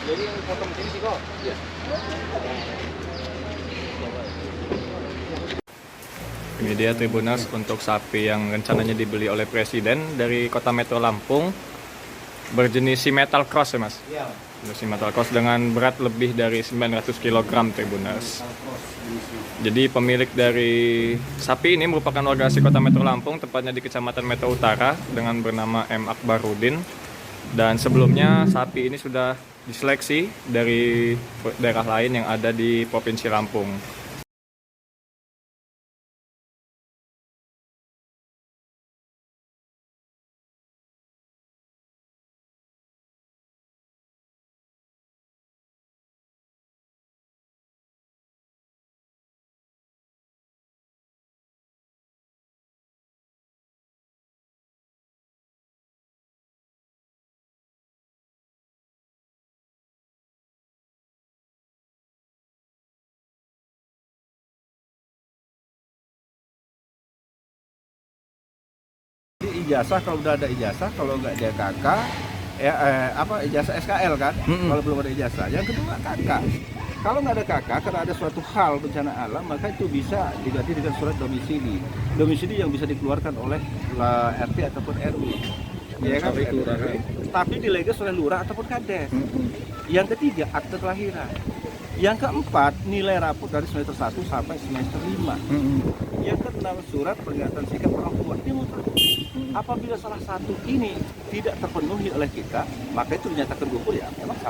Jadi yang potong sini sih kok. Iya. Ini dia Tribuners untuk sapi yang rencananya dibeli oleh Presiden dari Kota Metro Lampung, berjenis metal cross ya Mas? Iya. Jenis metal cross dengan berat lebih dari 900 kg Tribuners. Jadi pemilik dari sapi ini merupakan warga asli Kota Metro Lampung, tepatnya di Kecamatan Metro Utara dengan bernama M. Akbarudin. Dan sebelumnya sapi ini sudah diseleksi dari daerah lain yang ada di Provinsi Lampung. Ijazah, kalau udah ada ijazah, kalau nggak ada kakak, ijazah SKL kan? Kalau belum ada ijazah. Yang kedua kakak. Kalau nggak ada kakak, karena ada suatu hal bencana alam, maka itu bisa diganti dengan surat domisili. Domisili yang bisa dikeluarkan oleh RT ataupun RW. Ya kan? Tapi dilegas oleh lurah ataupun kades. Yang ketiga, akte kelahiran. Yang keempat, nilai rapot dari semester 1 sampai semester 5. Yang keenam, surat pernyataan sikap orang tua. Ini mutlak. Apabila salah satu ini tidak terpenuhi oleh kita, maka itu dinyatakan gugur, ya memang salah.